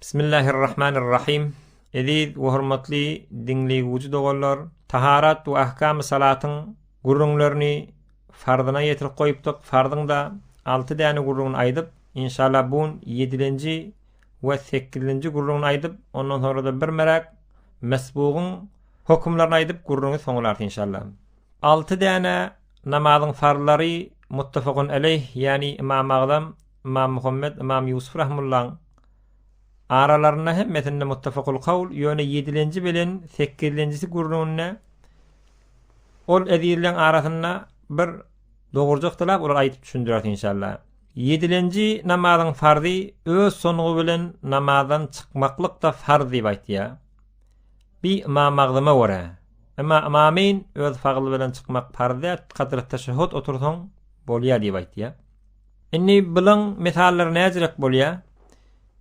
Bismillahirrahmanirrahim. Ediz we hormatly dinleýüji dogallar, taharat we ahkam salatyň gurrunlaryny fardyna ýetirip goýupdyk. Fardyň da 6 däne gurrugyny aýdyp, inşallah bu 7-nji we 8-nji gurrugyny aýdyp, ondan sonra da bir merak mesbugyň hukmlaryny aýdyp gurrugyny soňular inşallah. 6 däne namazyň farlary muttafaqun aleyh, ýani İmam Agdam, İmam Muhammed, İmam Yusuf rahimullah aralarına hem metinde muttafaqul kavl, ýöne 7-nji bilen 8-njisi gurrugyna ol edililen arasynda bir dogurjak talap olar aýdyp düşündirýär inşallah. 7-nji namazyň fardy öz sonugy bilen namazdan çykmaklyk da farz diýip aýtdy. Bir İmam Agdama görä. Ama imamyn öz fagly bilen çykmak farz diýip kadr teşehhüd otursaň bolýar diýip aýtdy. Inni bilen misallar näzirek bolýar.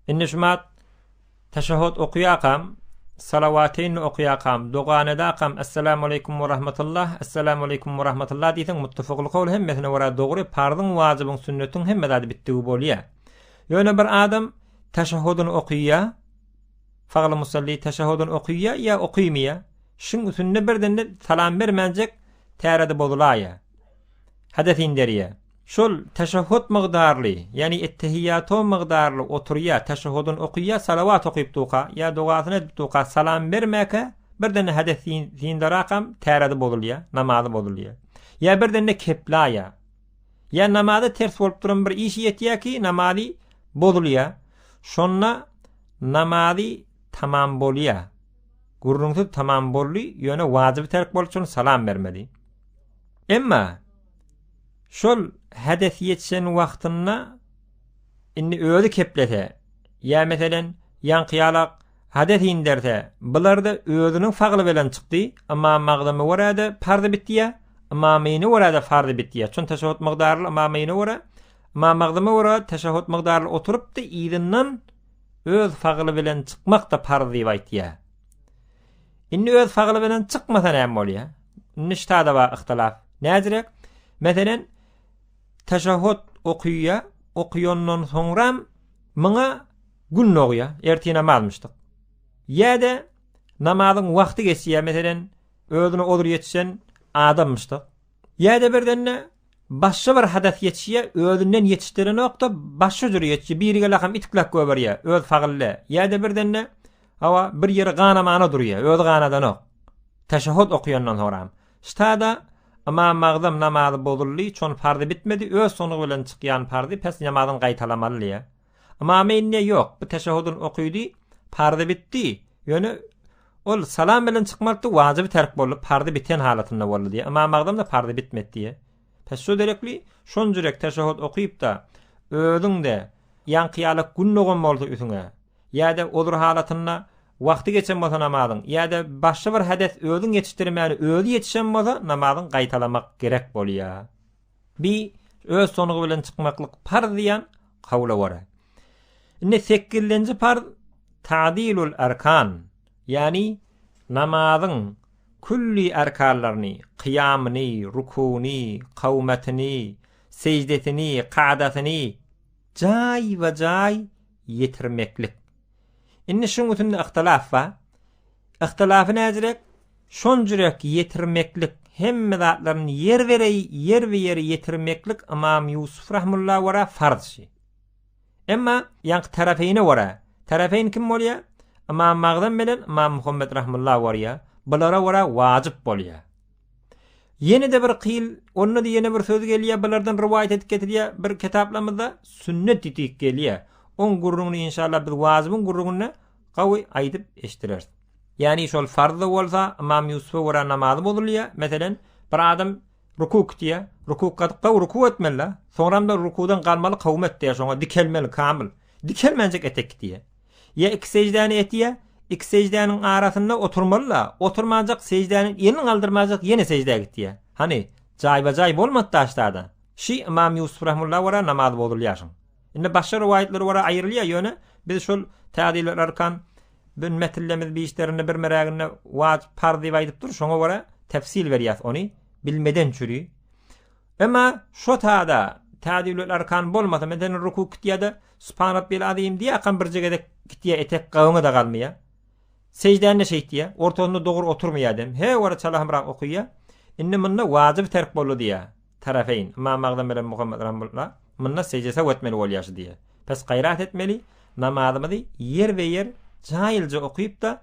Inni şumat teşehhüd okuýakam, salawatyn okuýakam, doganadakam, assalamu aleykum we rahmatullah, assalamu aleykum we rahmatullah diýsen muttafaqul kavl hemmesine wara dogry pardyň, wajibyň, sünnetiň hemmesi bitdigi bolýar. Ýöne bir adam teşehhüdüni okuýar, fagly musalli teşehhüdüni okuýar ýa okuýmaýar. Şuň üstünde birden salam bermänjek tärede bolýar. Hades inderýär. Şol teşehhüd migdarly, ýani ettehiyyatu migdarly oturýar, teşehhüdün okuýar, salawat okuyup duqa, ýa dugasyny edip duqa, salam bermäke birden hades ýindarakam tärede bolýar, namazy bolýar. Ýa birden kepläýär. Ýa namazy ters bolup duran bir iş ýetýärki, namazy bolýar. Şonna namazy tamam bolýar. Gurrunty tamam bolýar, ýöne wajiby terk bolýar, salam bermeli. Emma şol hades ýetişen wagtynda inni özi keplete. Ya meselen ýanqyalak hades inderse, bularda özüniň fagly bilen çykdy, amma magdamy warada fardy bitdiýär, amma meni warada fardy bitdiýär. Çün teşehhüd migdarly amma meni wara, amma magdamy wara teşehhüd migdarly oturupdy, ýygynyň öz fagly bilen çykmak da fardy diýip aýtýar. Inni öz fagly bilen çykmasa näme bolýar? Niştada ba ihtilaf. Näzirek? Meselen teşehhüd okuýar, okuýandan soňra maňa gün okuýar, erti namaz almışdyk. Ýa-da namazyň wagty geçýär, meselen özüne odur ýetişen adammışdyk. Ýa-da birden başga bir hades ýetişýär, özünden ýetişdiren wagtda başga jür ýetişýär, biriге lakam itiklak göberýär, öz fagly. Ýa-da birden hawa bir ýere ganamana durýar, öz ganadan ok. Teşehhüd okuýandan soňra. Ştada ama magdam namazy bolurly, çon fardy bitmedi, öz sonugy bilen çykýan fardy pes namazyny gaýtalamaly. Ama menne ýok, bu teşehhüdün okuýdy, fardy bitdi. Ýöne ol salam bilen çykmakdy, wajiby terk bolup fardy biten halatynda boldy. Ama magdam da fardy bitmedi. Pes şu derekli şon jürek teşehhüd okuýup da özüňde ýanqyalak günnogan boldy üstüňe. Ýa-da olur halatynda wagty geçen bolsa namazyň, ýa-da başga bir hades özüň ýetişdirmäni, özü ýetişen bolsa namazyň gaýtalamak gerek bolýar. Bir öz sonugy bilen çykmaklyk farz diýen kawla wara. Ine 8-nji farz ta'dilul arkan, ýani namazyň külli arkanlaryny, qiyamyny, rukuny, kawmatyny, secdetini, qa'datyny jaý we jaý ýetirmeklik. Inni şuň üstünde ihtilaf var. İhtilafy näzirek? Şon jürek ýetirmeklik, hemme zatlaryny yer we ýeri ýetirmeklik İmam Yusuf rahimullah wara farz. Emma ýanky tarafyny wara. Tarafyn kim bolýar? İmam Agdam bilen İmam Muhammed rahimullah warya. Bulara wara wajyp bolýar. Ýene-de bir qyl, onda da ýene bir söz gelýär, bulardan riwayat edip getirýär, bir kitaplamyzda sünnet diýip gelýär. On gurrugyny inşallah biz wajibyň gurrugyny gawy aýdyp eşdireriz. Ýani şol farz bolsa İmam Yusuf wara namazy bolýar. Meselen bir adam ruku etýär, ruku gatyp ruku etmeli. Soňra da rukudan galmaly kawmet diýär, şoňa dikelmeli kamil. Dikelmenjek etek diýär. Ýa iki secdäni etýär, iki secdäniň arasynda oturmaly, oturmanjak secdäni ýeni galdyrmanjak ýene secdäge gitýär. Hani jaý bolmady taşlarda. Şi İmam Yusuf rahimullah wara namaz bolýar. Inde başga riwayetler wara aýrylýar ýöne biz şol ta'dilul arkan bin metellemiz bir işlerinde bir meragine wajib farz diýip aýdyp dur, şoňa wara tefsil berýär ony bilmeden çüri. Emma şo taada ta'dilul arkan bolmasa, meden ruku etýärde Subhan Rabbil azim diye akan bir jegede gitdiye etek gawyna da galmaya. Secdäne şeýtdiye, ortasynda dogry oturmaya dem. He wara çalahmrak okuýa. Inni munna wajib terk boldy diye. Tarafeyn. İmam Magdum bilen Muhammed rahmetullah. Munna secdese wetmeli bolýaşy diye. Pes gaýrat etmeli. Namazymyzy yer we yer jaýylja okuyup da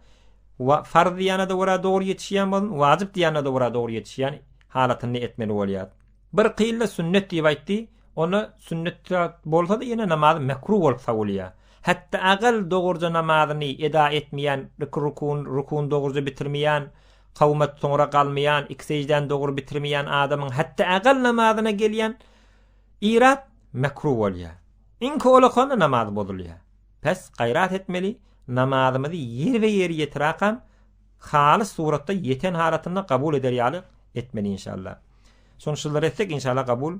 farz diýana da wara dogry ýetişýän bolun, wajib diýana da wara dogry ýetişýän halatyny etmeli bolýar. Bir kıyla sünnet diýip aýtdy. Onu sünnet bolsa da yine namaz mekruh bolup sagulýar. Hatta agal dogurca namazyny eda etmeýän, rukun dogurca bitirmeýän, kawmat soňra galmaýan, iki secden dogry bitirmeýän adamyň hatta agal namazyna gelýän irat mekruh bolýar. Inki olakany namaz bolýar. Pes gaýrat etmeli, namazymyzy yer we yer ýetirakam halys suratda yeten halatyny kabul ederýärlik etmeli inşallah. Sonuçlar etsek inşallah kabul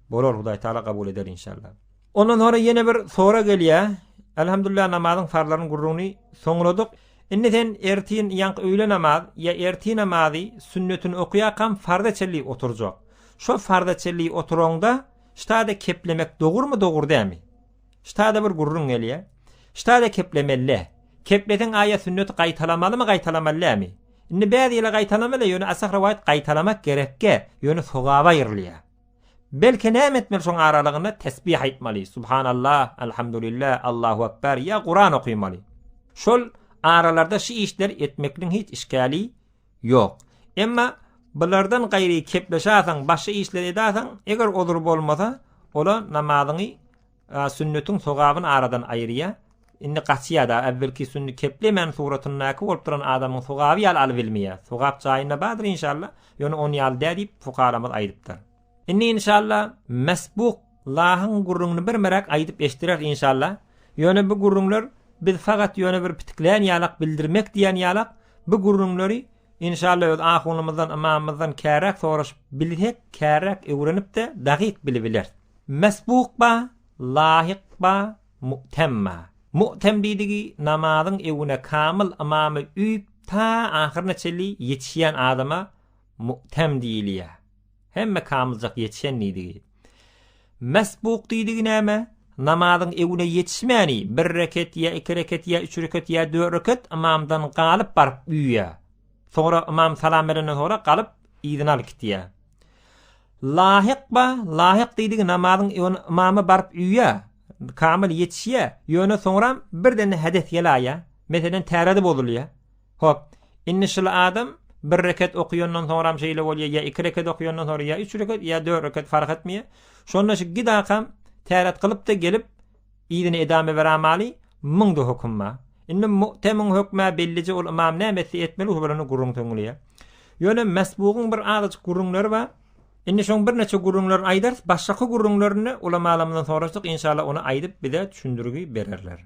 bolar, Hudaý Taala kabul eder inşallah. Ondan sonra yine bir sora gelýär. Elhamdülillah namazyň farlaryny gurruny soňladyk. Indi sen ertin ýanky öýle namaz ya ertin namazy sünnetini okuýakam farda çelli oturjak. Şo farda çelli oturanda ştada keplemek dogurmy dogur dämi? Ştada bir gurrun gelýär. Ştada keplemelle. Kepleden aýa sünnet gaýtalamalymy gaýtalamallamy? Indi bäzi ýyla gaýtalamaly, ýöne asak rivayet gaýtalamak gerekke, ýöne sogaba ýyrlýar. Belki näme etmeli şoň aralygynda tesbih aýtmaly. Subhanallah, elhamdülillah, Allahu ekber ya Kur'an okuýmaly. Şol aralarda şu işler etmekliň hiç işgali ýok. Emma bulardan gaýry kepleşäň, başga işler edasaň, eger olur bolmasa, ola namazyny sünnetin sogabyny aradan aýrýar. Indi gaçýada evvelki sünnet keplemen suratyny bolup duran adamyň sogaby ýal alyp bilmeýär. Sogap jaýyna badyr inşallah. Ýöne onu ýal dädip fuqaramyz aýdypdyr. Inni inşallah mesbuk lahın gurrununu bir merak aýdyp eşdirer inşallah. Ýöne bu gurrunlar biz fakat ýöne bir pitiklen ýalak bildirmek diýen ýalak bu gurrunlary inşallah öz ahunymyzdan imamymyzdan kärak soraşyp bilhek kärak öwrenip de dagyk bilbiler. Mesbuk ba, lahyk ba, mu'temma. Mu'tem diýdigi namazyň ewine kamil imamy üýüp ta ahyryna çelli ýetişýän adama mu'tem diýilýär. Hemme kamyljak ýetişen diýdigi. Mesbuk diýdigi näme? Namazyň ewine ýetişmäni, bir reket ýa iki reket ýa üç reket ýa dört reket imamdan galyp baryp üýýär. Sonra imam salam berenden sonra galyp ýygyny alyp gitýär. Lahyk ba, lahyk diýdigi namazyň imamy baryp üýýär. Kamil ýetişýär. Ýöne sonra birden hedet gelýär. Meselen täredi bolýar. Hop, inşal adam bir reket okuyandan sonra şeýle bolýar, ya iki reket okuyandan sonra ya üç reket ya dört reket fark etmeýär. Şonda şu gidakam täret kılıp da gelip ýygyny edame beramaly, müňde hukma. Indi mu'temin hukma bellice ol imam nämesi etmeli hubarany gurrun töňülýär. Ýöne mesbugyň bir adyç gurrunlary bar. Indi şoň bir neçe gurrunlar aýdar, başga gurrunlaryny ulamalarymdan soraşdyk, inşallah onu aýdyp bize düşündürgi bererler.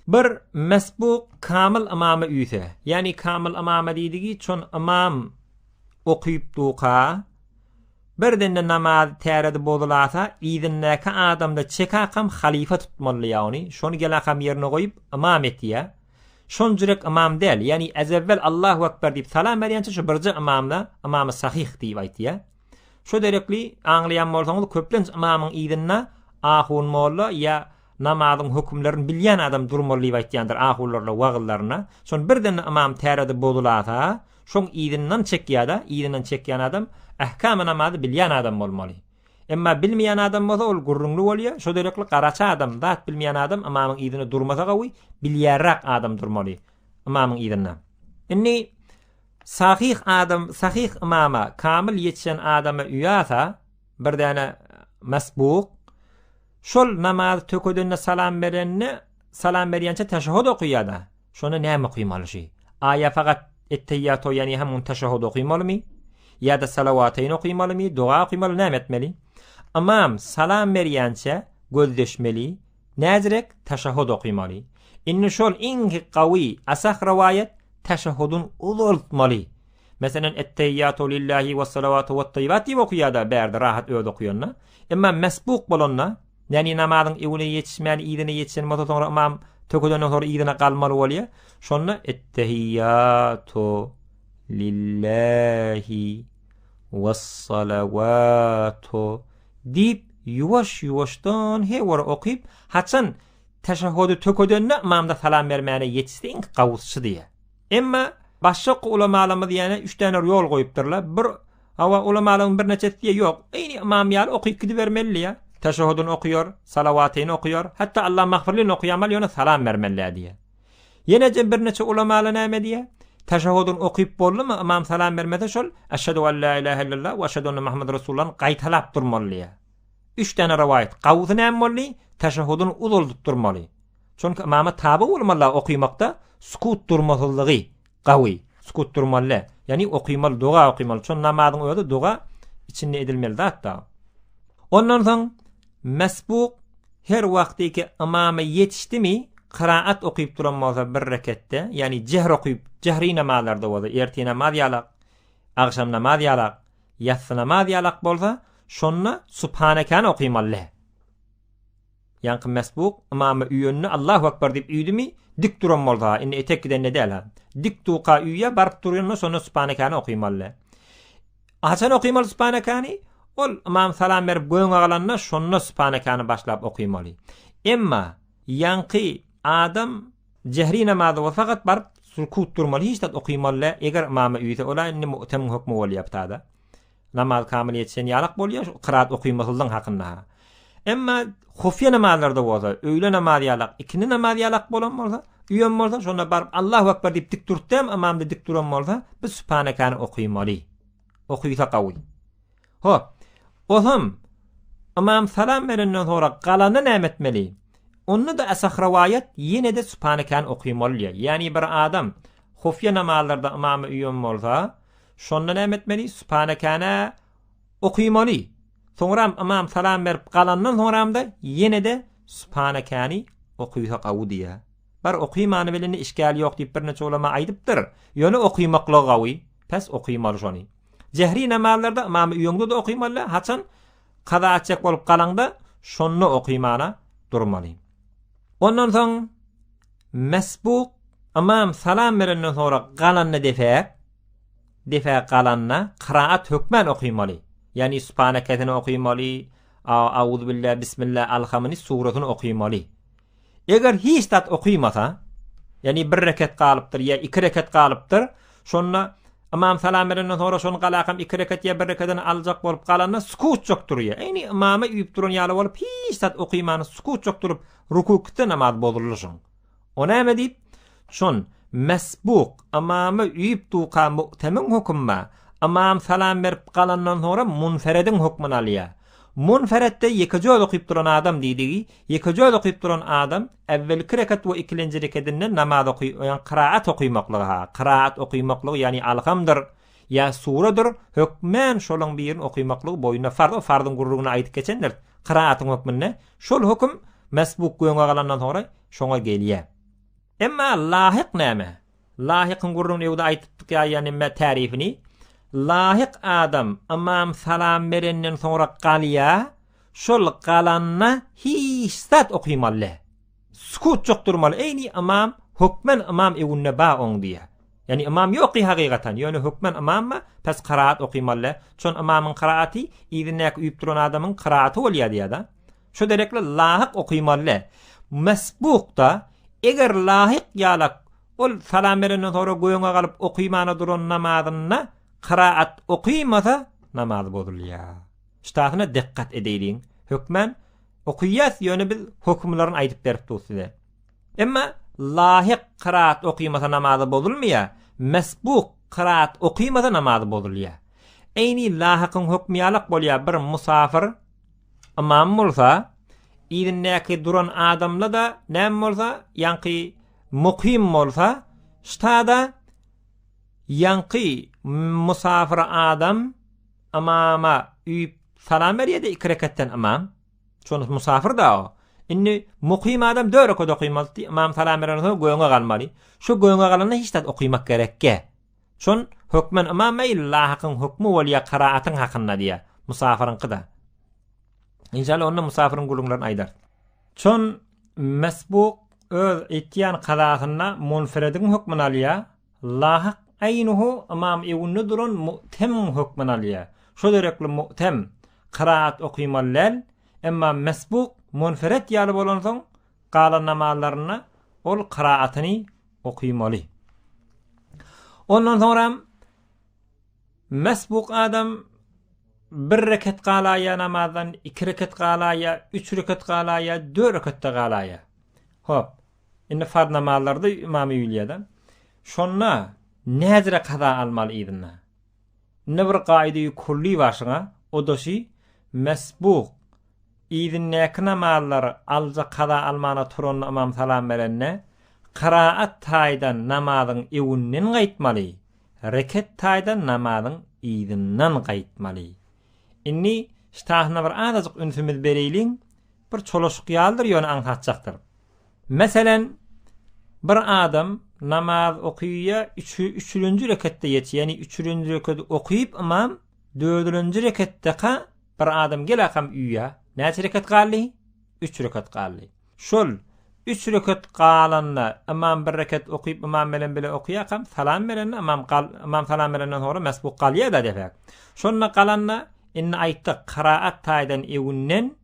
Bir mesbuk kamil imamy üýse, yani kamil imamy diýdigi çon imam okuyup duqa birden namaz täredi bolulasa ýygyndäki adamda çekakam halifa tutmaly ýagny şonu gelakam ýerine goýup imam etýär. Şon jürek imam däl, yani ezewvel Allahu ekber diýip salam berýänçe şu birji imamla imamy sahih diýip aýtýar. Şo derekli aňlaýan bolsaňyz köplenç imamyň ýygyna ahun molla ya namazyň hukmlaryny bilýän adam durmaly diýip aýtýandyr ahullarla wagyllarına. Şon birden imam täredi bolulasa, şoň ýygynyň çekýärda, ýygynyň çekýän adam ahkamy namazy bilýän adam bolmaly. Emma bilmeýän adam bolsa ol gurrunly bolýar. Şo derekli garaça adam, zat bilmeýän adam imamyň ýygyny durmasa gawy, bilýärrak adam durmaly imamyň ýygyna. Inni sahih adam, sahih imama kamil ýetişen adama üýasa birdäne mesbuk şol namaz töködünne salam berýänçe teşehhüd okuýarda. Şonu näme okuýmaly? Aya fakat etteyyatu yani hem teşehhüd okuýmalymy? Ya da salawatayn okuýmalymy? Dua okuýmaly, näme etmeli? Imam salam berýänçe gözleşmeli, näzirek teşehhüd okuýmaly. Inni şol iňi gawy asah rivayet teşehhüdün ulutmaly. Meselen etteyyatu lillahi ve salavatu ve tayyibat diýip okuýarda bärde rahat öýde okuýanna. Emma mesbuk bolanna, yani namazyň ewine ýetişmän ýygyny ýetişen bolsa sonra imam töködenden sonra ýygyna galmaly bolýar. Şonu etteyyatu lillahi ve salavatu diýip ýuwaş-ýuwaşdan hewar okyp, haçan teşehhüdü töködenne imamda salam bermäne yetişdiň gawusçy diýe. Emma başga ulamalarymyz ýene 3 tane ýol goýupdyrlar. Bir hawa ulamalarymyň bir neçesi ýok. Eýni imam ýaly okyp gidibermeli ýa. Teşehhüdünü okuyor, salavatyny okuyor, hatta Allah magfirliğini okuyamal ýöne salam bermeli diye. Ýene bir neçe ulamalar näme diye? Teşehhüdünü okuyup boldymy, imam salam bermese şol eşhedü en la ilahe illallah we eşhedü enne Muhammed Resulullah gaýtalap durmaly. 3 tane rivayet. Gawuzy näme boldy? Teşehhüdünü uzuldup durmaly. Çünkü imama tabi bolmaly okuýmakda sukut durmaslygy gawy. Sukut durmaly. Yani okuýmaly, dua okuýmaly. Çon namazyň öňünde dua içinde edilmeli hatta. Ondan soň mesbuk her wagtki imama yetişdimi qiraat okuyup duran bolsa bir rekatda, yani cehr okuyup cehri namazlarda bolsa, erti namaz ýalak, akşam namaz ýalak, yatsı namaz ýalak bolsa, şonna subhanakany okuýmaly. Yani mesbuk imama üýünni Allahu akbar diýip üýdimi, dik duran bolsa, indi etek giden nedel. Dik tuqa üýe barp durýanna şonna subhanakany okuýmaly. Haçan okuýmaly subhanakany? Ol imam salam berip goýuňa galanna şonna subhanakany başlap okuýmaly. Emma ýanky adam cehri namazda fakat barp sukut durmaly, hiç dat okuýmaly. Eger imam üýse ola indi mu'tem hukmy bolýapdy. Namaz kamil ýetişen ýalak bolýar, qiraat okuýmasylygyň hakynda. Emma hufya namazlarda bolsa, öýle namaz ýalak, ikindi namaz ýalak bolan bolsa, üýen bolsa şonda barp Allahu akbar diýip dik durtdym, imamda dik duran bolsa, biz subhanakany okuýmaly. Okuýsa gawy. Hop. Oğlum, imam salam berenden sonra galany näme etmeli? Onu da asah rivayet yine de subhanakany okuýmaly. Yani bir adam hufya namazlarda imamy üýen bolsa, şonda näme etmeli? Subhanakany okuýmaly. Sonra imam salam berip galandan sonra yine de subhanakany okuýsa gawy diýe. Bar okuýmany bilen işgal ýok diýip bir neçe ulama aýdypdyr. Ýöne okuýmakla gawy, pes okuýmaly şony. Cehri namazlarda imam üýüňde de okuýmaly, haçan kaza etjek bolup galanda şonu okuýmana durmaly. Ondan soň mesbuk imam salam berenden sonra galanna defa galanna qiraat hükmen okuýmaly. Yani subhanakany okuýmaly, auzu billahi bismillah alhamini suratyny okuýmaly. Eger hiç dat okuýmasa, yani bir rekat galypdyr ya 2 rekat galypdyr, şonna imam salam berenden sonra şonu galakam 2 rekat ya 1 rekatdan aljak bolup galanna sukut çokduruyor. Eýni imama üýüp duran ýaly bolup hiç dat okuýmany sukut çokdurup rukukda namaz bolurlyşyň. O näme diýip? Şon mesbuk imama üýüp duqa mu'temin hukma, imam salam berip galandan sonra munferedin hukmuna alýar. Munferedde ýeki jöl okuyup duran adam diýdigi, ýeki jöl okuyup duran adam evvelki rekat we ikinji rekatinde namaz okuýan qiraat okuýmaklygy, qiraat okuýmaklygy yani alhamdyr ya suradyr, hükmen şolaň birini okuýmaklygy boýuna fardyň gurrugyna aýdyp geçenler. Qiraatyň hukmyny şol hukm mesbuk goýuňa galandan sonra şoňa gelýär. Emma lahiq näme? Lahiqyň gurrugyny ýa-da aýdypdyk ýani tarifini. Lahiq adam imam salam berenden sonra galya, şol galanna hiçtat okuýmaly. Sukut çokdurmaly. Eýni imam hukmen imam ewünne ba oň diýe. Yani imam ýok hakykatan, ýöne hukmen imam pes qiraat okuýmaly. Çon imamyň qiraati ýa-da üýüp duran adamyň qiraati bolýar diýe. Şu derekle lahiq okuýmaly. Mesbukda eger lahiq ýalak ol salam berenden sonra goýuňa galyp okuýmana duran namazyny qiraat okuýmasa namaz bolýar. Ştahyna diqqat edeýin. Hükmen okuýas ýöne biz hukmlaryny aýdyp beripdi size. Emma lahiq qiraat okuýmasa namaz bolýar. Mesbuk qiraat okuýmasa namaz bolýar. Eýni lahiqyň hukmy ýalak bolýar. Bir musafir imam bolsa, ýerindäki duran adamla da näme bolsa, ýanky muqim bolsa, ştada ýanky musafir adam imama üýüp salam berýärdi 2 rekatdan imam. Şonu musafir da o. Inni muqim adam 4 rekat okuýmaly, imam salam berenden soň goýuňa galmaly. Şu goýuňa galanda hiç dat okuýmak gerekke. Şon hukmen imam lahiqyň hukmy bolýar qiraatyň hakynda diýär. Musafirin qıda. İnşallah onda musafirin gulunlaryny aýdar. Şon mesbuk öz etýän qadasyna munferedin hukmyny alýar. Lahiq aynuhu imam ewünde duran mu'tem hukmyny alýar. Şo derekli mu'tem qiraat okuýmaly, emma mesbuk munfered ýaly bolan soň galan namazlaryna ol qiraatyny okuýmaly. Ondan sonra mesbuk adam bir rekat qalaya namazdan 2 rekat qalaya, 3 rekat qalaya, 4 rekatda qalaya. Hop. Indi farz namazlarda imamy ýylýadan. Şonna näzire qada almaly idinna. Ne bir gaýdy kulli başyna, o da şi mesbuk idinnek namazlary alja qada almana turan imam salam berenne qiraat taýdan namazyň ewünden gaýtmaly. Rekat taýdan namazyň idinden gaýtmaly. Inni ştahyna bir azazyk ünsümiz bereýliň bir çoloşuk ýaldyr ýöne anlatjakdyr. Meselen bir adam namaz okuýa 3-nji rekatda ýetýär, ýani 3-nji rekat okuýup imam 4-nji rekatda bir adam gelakam üýe. Näçe rekat galdy? 3 rekat galdy. Şol 3 rekat galanna imam 1 rekat okuýup imam bilen bile okuýakam salam beren imam salam berenden sonra mesbuk galýar da defek. Şonna galanna inni aýtdyk qiraat taýdan ewünden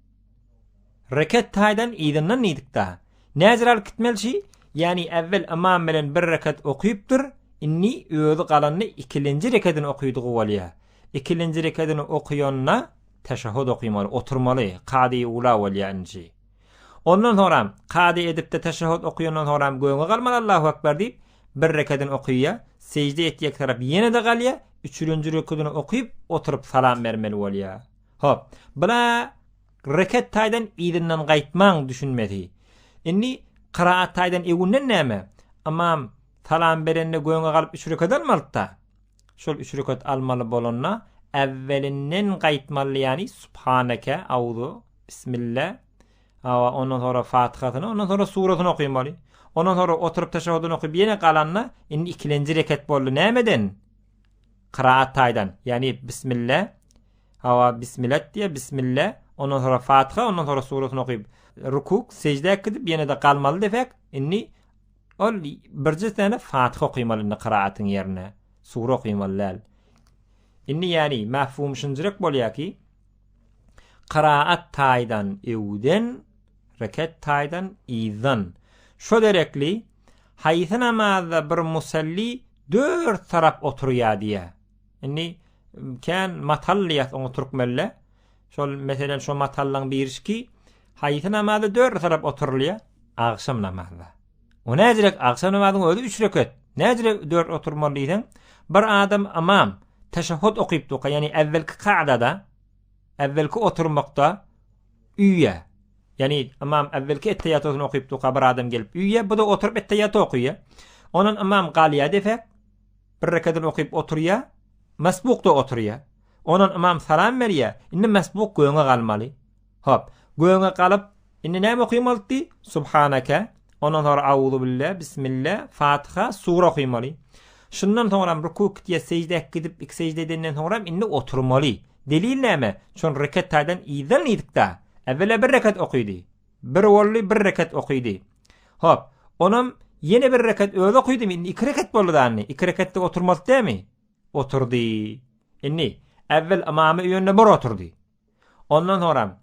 rekat taýdan idinden nidikda. Näzral kitmelşi yani evvel imam bilen 1 rekat okuyupdur, inni özü galanny 2-nji rekatyny okuýdygy bolýar. 2-nji rekatyny okuýanna teşehhüd okuýmaly, oturmaly, qadi ula bolýanjy. Ondan sonra qadi edip de teşehhüd okuýandan sonra göňe galmaly Allahu ekber diýip 1 rekatyny okuýar, secde etdiýek tarap ýene de galýar, 3-nji rekatyny okuýup oturup salam bermeli bolýar. Hop, bula rekat taýdan idinden gaýtmaň düşünmedi. Inni qiraat taýdan ewünden näme? Imam salam berende göňe galyp 3 rekat almalyda. Şol 3 rekat almaly bolanna evvelinden gaýtmaly, ýani subhaneke, auzu, bismillah, ondan sonra Fatihatyny, ondan sonra suratyny okuýmaly. Ondan sonra oturup teşehhüdüni okuýup ýene galanna indi 2-nji rekat boldy. Nämeden? Qiraat taýdan, ýani bismillah, bismillah diýe bismillah, ondan sonra Fatiha, ondan sonra suratyny okuýup rukuk, secde edip ýene de galmaly defek. Inni ol birji tane Fatiha okuýmaly qiraatyň ýerine, sura okuýmaly. Inni ýani mafhum şunjurek bolýar ki, qiraat taýdan ewden, rekat taýdan idan. Şo derekli haýsy namazda bir musalli 4 tarap oturýar diýe. Inni kan matalliýat oturmelle. Şol meselen şo matallan birişki haýsy namazda 4 tarap oturulýar, agşam namazda. O näzirek agşam namazyň özü 3 rekat. Näzirek 4 oturmalydyň? Bir adam imam teşehhüd okuýupdy, ýani evvelki qa'dada, evvelki oturmakda üýe. Yani imam evvelki etteyyatını okuyup bir adam gelip üye, bu da oturup etteyyatı okuyor. Onun imam galya defek, bir rekatını okuyup oturuyor, mesbuk da oturuyor. Onun imam salam veriyor, inni mesbuk göğüne kalmalı. Hop, göğüne kalıp, inni ne okuymalı di? Subhaneke, ondan sonra auzu billah, bismillah, Fatiha, sura okuymalı. Şundan sonra rukuk diye secde gidip, 2 secde edenden sonra inni oturmalı. Delil näme? Şon rekat taýdan iýden idikda. Evvela 1 rekat okuydy. Bir bolly 1 rekat okuydy. Hop, onam ýene 1 rekat öňe okuydy. Indi 2 rekat boldy danny. 2 rekatda oturmaly dämi? Oturdy. Inni evvel imamy ýönüne bir oturdy. Ondan sonra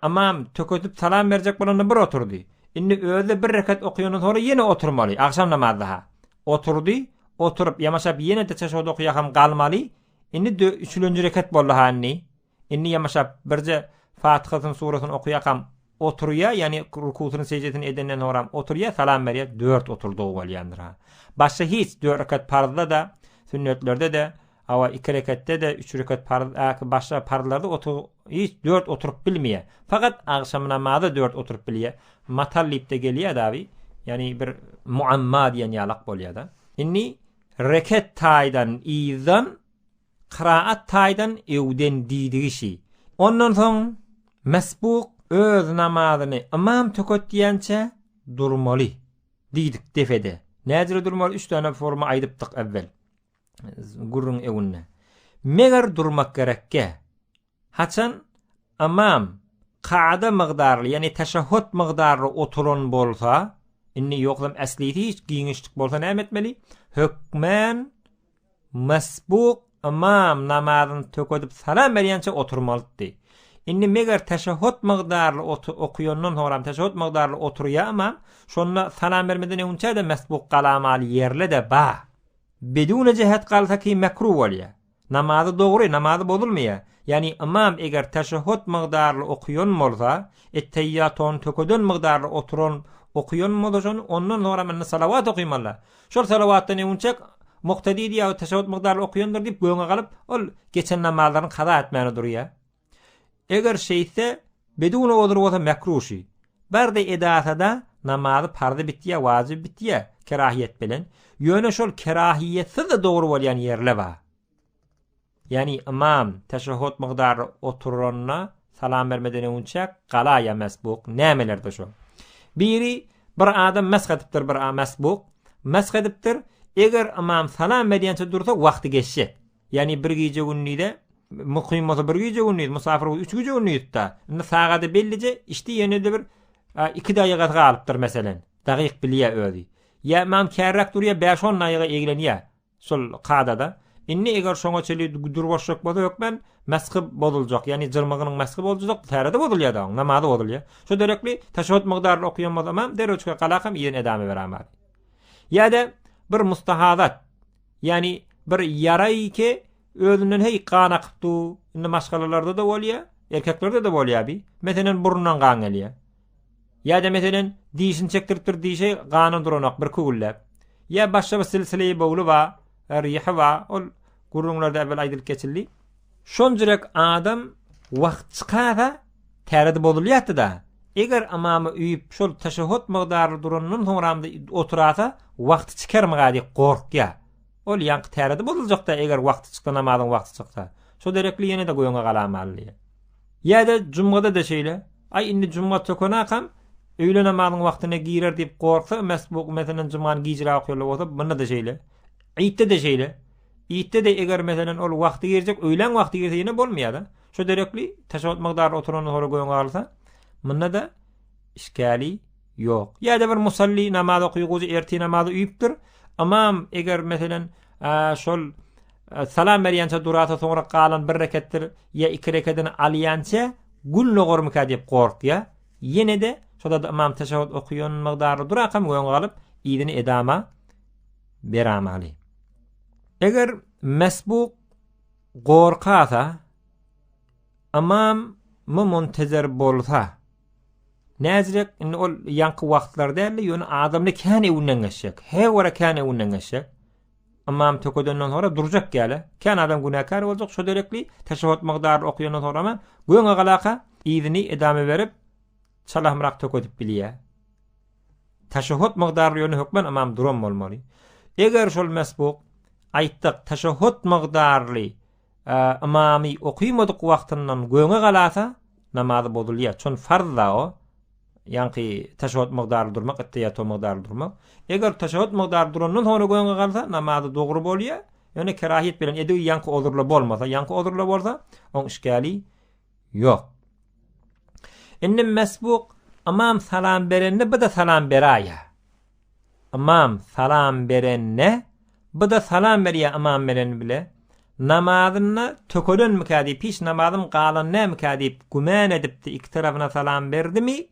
imam tökötüp salam berjek bolanda bir oturdy. Indi öňe 1 rekat okuýandan sonra ýene oturmaly. Akşam namazda. Oturdy, oturup ýamaşap ýene de teşehhüd okuýakam galmaly. Indi 3-nji rekat boldy hanni. Indi ýamaşap birje Fatihatyň suratyny okuýakam oturýar, ýani rukutyny secdesini edenden sonra oturýar, salam berýär, 4 oturdy bolýandyr. Başga hiç 4 rekat farzda da, sünnetlerde de, 2 rekatda da, 3 rekat farz, başga farzlarda hiç 4 oturup bilmeýär. Fakat agşam namazda 4 oturup bilýär. Matallipde gelýär dawy, ýani bir muamma diýen ýalak bolýar da. Inni rekat taýdan iýdan, qiraat taýdan ewden diýdigi. Ondan soň mesbuk öz namazyny imam tökötdiýänçe durmaly diýdik defede. Näzire durmaly? 3 tane forma aýdypdyk evvel. Gurrun ewünne. Meger durmak gerekke. Haçan imam qa'da migdarly, ýani teşehhüd migdarly oturan bolsa, inni ýoklam äslidi hiç giňişlik bolsa näme etmeli? Hökmen mesbuk imam namazyny töködüp salam berýänçe oturmalydy. Inni meger teşehhüd migdarly okuyandan sonra teşehhüd migdarly oturýar ama şonda salam bermeden önce de mesbuk galamaly yerle de ba. Bedune cihet kalsa ki mekruh bolýar. Namazy dogry, namazy bozulmaýar. Yani imam eger teşehhüd migdarly okuyan bolsa, ettehiyyatun tököden migdarly oturan okuyan bolsa, ondan sonra men salavat okuýmanlar. Şol salavatdan önce muqtadi ýa teşehhüd migdarly okuyandyr diýip göňe galyp, ol geçen namazylaryny kaza etmäni durýar. Eger şeyse bedune odur bolsa mekruhşy. Berde edasada namazy fardy bitýär, wajyb bitýär, kerahiyet bilen. Ýöne şol kerahiyetsiz de dogry bolýan ýerler bar. Yani imam teşehhüd migdary oturanyna salam bermeden önce gala ya mesbuk nämelerde şo. Biri bir adam mesgedipdir, bir mesbuk mesgedipdir. Eger imam salam berýänçe dursa wagty geçse. Yani bir gece günnide muqim bolsa bir gece günnide, musafir 3 gece günnide. Indi sagady bellice işte ýene-de bir 2 daýyga galypdyr meselen. Dagyk bilýär özi. Ya imam kärrak durýar 5-10 daýyga eglenýär. Sol qadada. Inni eger şoňa çeli durbaşyk bolsa ýokmen mesxib bozuljak. Yani jyrmygynyň mesxib bozuljak, tärede bozulýar da, namazy bozulýar. Şo derekli teşehhüd migdaryny okuyan bolsam derejke galakam ýene edame berämer. Ýa-da bir mustahadat. Yani bir ýara ki özünden hey kan akypdy. Indi maşgalalarda da bolýar, erkeklerde de bolýar bi. Meselen burundan kan gelýär. Ýa-da meselen dişini çektiripdir, dişe ganyň duranak bir kugulläp. Ýa başga bir silsileyi bowly wa rihi wa ol gurrunlarda evvel aýdylyp geçildi. Şonjurek adam wagt çykada tärede bolýardy da. Eger imamy üýüp şol teşehhüd migdary durandan soňramda oturasa wagty çykarmaga diýip gorkýar. Ol ýanky tärede boljak da eger wagty çyksa namazyň wagty çyksa. Şo derekli ýene de goýoňa galamaly. Ýa-da jumgada da şeýle. Ay indi jumga tökenakam öýle namazyň wagtyna girer diýip gorksa mesbuk meselen jumany gijra okýarlar bolsa bunda da şeýle. Eýtde de şeýle. Eýtde de eger meselen ol wagty girecek, öýlen wagty girse ýene bolmaýar da. Şo derekli teşehhüd migdary oturanyny hora goýoňa galsa, bunda da işgali ýok. Ýa-da bir musalli namaz okuýguzy erti namazy üýüpdir. Amam eger meselen şol salam berýänçe durata soňra galan bir reketdir ýa 2 reketini alýança gün logormyka diýip gorkýar. Ýene de şoda da imam teşehhüd okuyan migdary durakam goýoňa galyp ýygyny edama berämeli. Eger mesbuk gorkasa imam muntezer bolsa näzirek indi ol ýanky wagtlarda ýöne adamny kän ewünden geçecek. He wara kän ewünden geçecek. Imam töködenden sonra durjak gäle. Kän adam günäkar boljak. Şo derekli teşehhüd migdary okuýandan sonra goýoňa galaka ýygyny edame berip salamrak töködip bilýär. Teşehhüd migdary ýöne hökmen imam duran bolmaly. Eger şol mesbuk aýtdyk teşehhüd migdarly imamy okuýmadyk wagtyndan goýoňa galasa namazy bozulýar. Çon farz da o. Ýanky teşehhüd migdary durmak, ettehiyyat migdary durmak. Eger teşehhüd migdary durandan sonra goýoňa galsa namazy dogry bolýar. Ýöne kerahiyet bilen edew ýanky odurla bolmasa, ýanky odurla bolsa, oň işgali ýok. Indi mesbuk imam salam berende bu da salam berýär. İmam salam berenne, bu da salam berýär imam beren bile. Namazyna tököden mükadip, hiç namazym galan ne mükadip gümen edipdi, iki tarafına salam berdimi?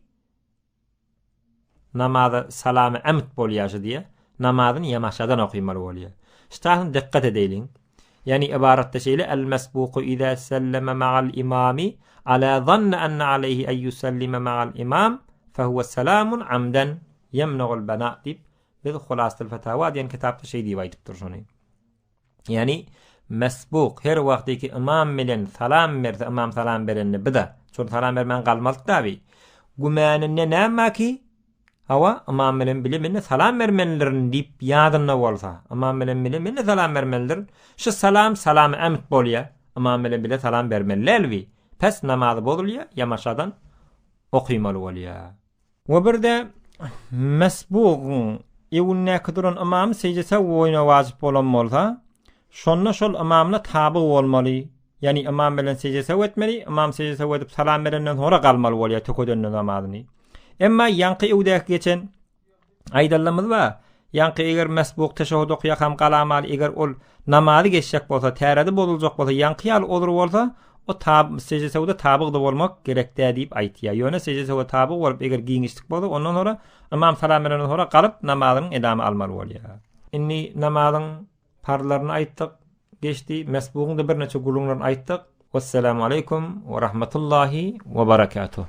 Namazı salamy emt bolýaşy diye, namazyny ýamaşadan okuýmaly bolýar. Ştahyň dikkat edeýin. Yani ibaratda şeýle el-mesbuqu iza sallama ma'al imami ala zanna anna alayhi an yusallima ma'al imam fa huwa salamun amdan yamna'ul bana' dip biz Hulasatul Fatawa diýen kitapda şeý diýip aýdypdyr şonu. Yani mesbuk her wagtki imam bilen salam berse, imam salam berende bida şol salam bermen galmalyk tabi. Gumanyny näme ki hawa imam bilen bileminde salam bermenlerini diýip ýadyna bolsa, imam bilen bileminde salam bermenler, şu salam emt bolýar. Imam bilen bile salam bermenlerwi. Pes namazy bozulýar, ýamaşadan okuýmaly bolýar. We birde mesbugun ewünne kuduran imam secdese oýna wajyp bolan bolsa, şonda şol imamna taby bolmaly. Yani imam bilen secdese etmeli, imam secdese edip salam berenden sonra galmaly bolýar töködenden namazyny. Emma ýanky ewdäk geçen aýdallamyz ba, ýanky eger mesbuk teşehhüd okuýar ham galamaly, eger ol namazy geçecek bolsa, tärede bozuljak bolsa, ýanky ýaly olur bolsa, o secde sowda tabyk da bolmak gerekdi diýip aýtýar. Ýöne secde sowda tabyk bolup eger giňişlik bolsa, ondan sonra imam salam berenden sonra galyp namazyny edamy almaly bolýar. Inni namazyň farlaryny aýtdyk, geçdi. Mesbugyň da bir neçe gurulmaryny aýtdyk. Wassalamu aleykum we rahmetullahi we berekatuh.